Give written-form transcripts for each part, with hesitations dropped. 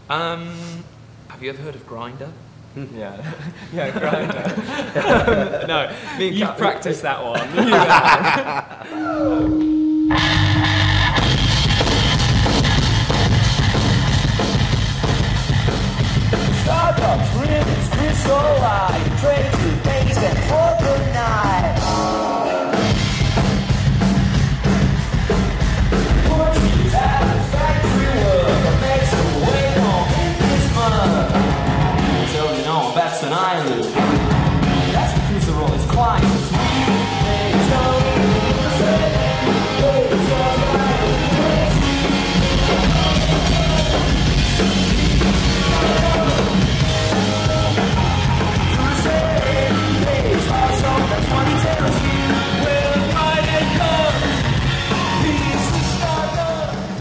Have you ever heard of Grindr? Yeah, yeah, Grindr. No, You've practiced that one. Starbucks, Rills, Chris, traded to basement for the night. Portuguese out of factory work, I make some way home in this mud. So you know, that's an island. That's the cruiser roll, it's quite sweet. There's no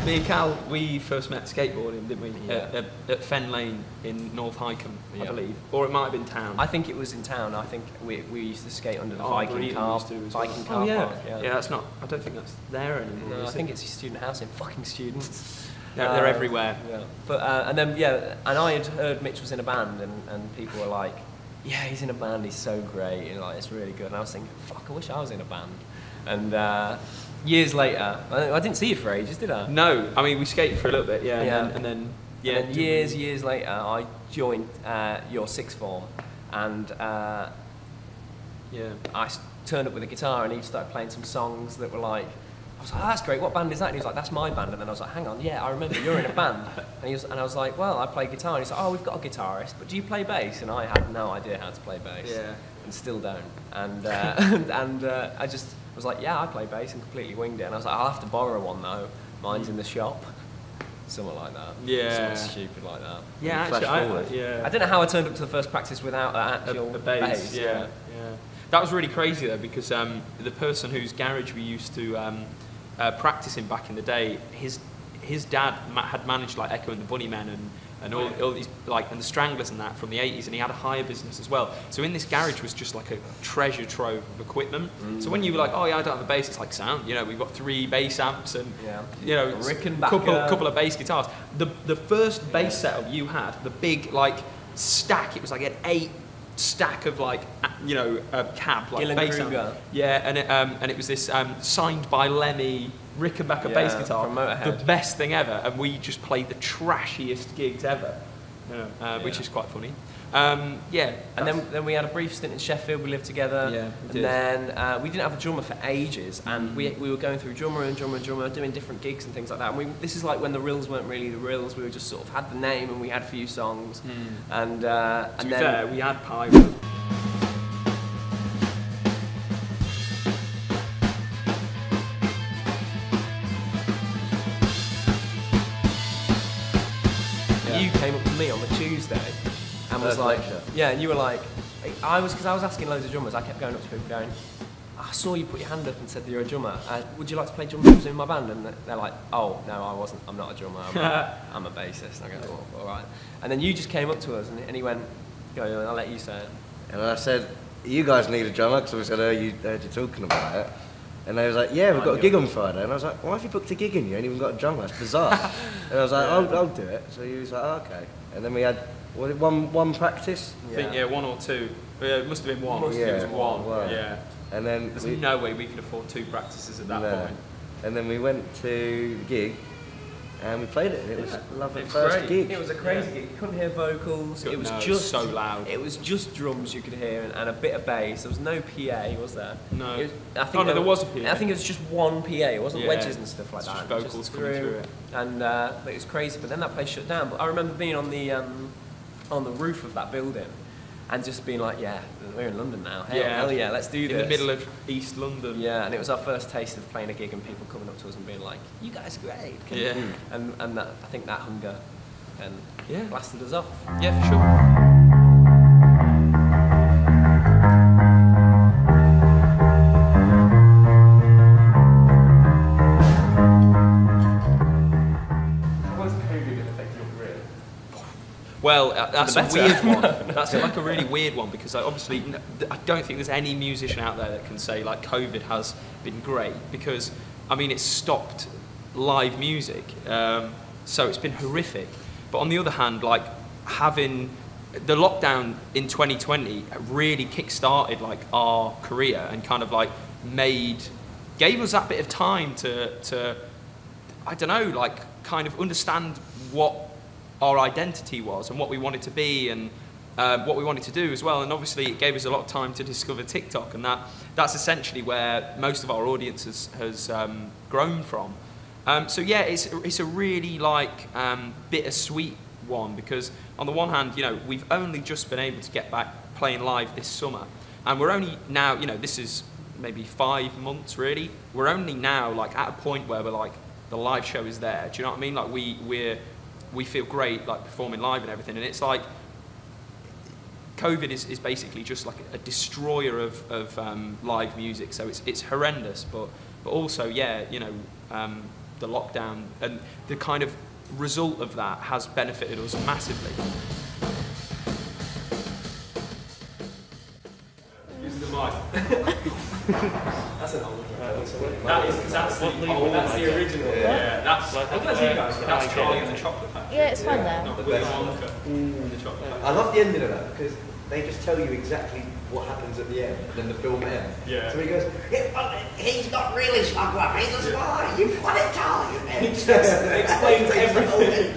Me and Cal, we first met skateboarding, didn't we? Yeah. At Fen Lane in North Hycombe, I Yeah. believe. Or it might have been town. I think it was in town. I think we used to skate under the Viking Brilliant car, used to as well. Viking car yeah. park. Yeah, that's not, I don't think that's there anymore. No, I is think it? it's a student housing. Fucking students. They're everywhere. Yeah. But and then and I had heard Mitch was in a band, and people were like, "Yeah, he's in a band. He's so great. And like, it's really good." And I was thinking, "Fuck, I wish I was in a band." And years later, I didn't see you for ages, did I? No, I mean we skated for a little bit, yeah. Yeah. And then years later, I joined your sixth form, and I turned up with a guitar, and he started playing some songs that were like. I was like, oh, that's great, what band is that? And he was like, that's my band. And then I was like, hang on, yeah, I remember you're in a band. And I was like, well, I play guitar. And he's like, oh, we've got a guitarist, but do you play bass? And I had no idea how to play bass. Yeah. And still don't. And I just was like, yeah, I play bass, and completely winged it. And I was like, I'll have to borrow one though. Mine's in the shop. Something like that. Yeah. Something stupid like that. Yeah, actually, I don't know how I turned up to the first practice without an actual a bass. Yeah. That was really crazy though, because the person whose garage we used to practice in back in the day, his dad had managed like Echo and the Bunnymen and all these like and the Stranglers and that from the 80s, and he had a hire business as well. So in this garage was just like a treasure trove of equipment. So when you were like, oh yeah, I don't have a bass, it's like sound. You know, we've got 3 bass amps and you know, couple of bass guitars. The first bass setup you had, the big like stack, it was like an 8 stack of like cab like bass amp. Yeah, and it was this signed by Lemmy Rickenbacker bass guitar, from Motorhead. the best thing ever, and we just played the trashiest gigs ever, which is quite funny. And then we had a brief stint in Sheffield. We lived together. Yeah, we did. And then we didn't have a drummer for ages, and we were going through drummer, doing different gigs and things like that. And this is like when the Rills weren't really the Rills. We were just sort of had the name, and we had a few songs. And to be then fair, we had Pyro. you came up to me on the Tuesday and was like, yeah, and you were like, because I was asking loads of drummers. I kept going up to people going, I saw you put your hand up and said that you're a drummer. Would you like to play drums in my band? And they're like, oh, no, I wasn't. I'm not a drummer. I'm a bassist. And I go, oh, all right. And then you just came up to us and he went, go, I'll let you say it. And I said, you guys need a drummer, because I said, heard you talking about it. And they was like, yeah, we've got a gig on Friday. And I was like, why have you booked a gig and you ain't even got a drummer? That's bizarre. And I was like, I'll do it. So he was like, oh, okay. And then we had one practice? I think, 1 or 2. It must have been 1. It was one. Yeah. And then there's no way we could afford 2 practices at that point. And then we went to the gig and we played it, and it was lovely first gig. It was a crazy gig. You couldn't hear vocals. It was just so loud. It was just drums you could hear and a bit of bass. There was no PA, was there? No. There was a PA. I think it was just one PA. It wasn't wedges and stuff like that. Just vocals coming through it. And it was crazy. But then that place shut down. But I remember being on the roof of that building and just being like, yeah, we're in London now. Hell yeah, let's do this. In the middle of East London. Yeah, and it was our first taste of playing a gig and people coming up to us and being like, you guys are great. And that, I think that hunger blasted us off. Yeah, for sure. Well, that's a weird one. That's like a really weird one, because obviously I don't think there's any musician out there that can say like COVID has been great, because I mean it's stopped live music, so it's been horrific. But on the other hand, like having the lockdown in 2020 really kick-started like our career and kind of like gave us that bit of time to I don't know, like kind of understand what our identity was and what we wanted to be and what we wanted to do as well. And obviously it gave us a lot of time to discover TikTok, and that's essentially where most of our audience has grown from. So yeah, it's a really like bittersweet one, because on the one hand, you know, we've only just been able to get back playing live this summer, and we're only now, you know, this is maybe 5 months really. We're only now like at a point where we're like, the live show is there. Do you know what I mean? Like we feel great like performing live and everything, and it's like COVID is basically just like a destroyer of live music. So it's horrendous, but also, yeah, you know, the lockdown and the kind of result of that has benefited us massively. Using the mic. That's an old one. That's the original. Yeah, that's you guys. That's Charlie and the Chocolate Factory. Yeah, it's fun there. Not Willy Wonka and the Chocolate Factory. I love the ending of that because they just tell you exactly what happens at the end, and then the film ends. Yeah. So he goes, he's not really smuggler, he's a spy. You want to tell you, man. Explains everything.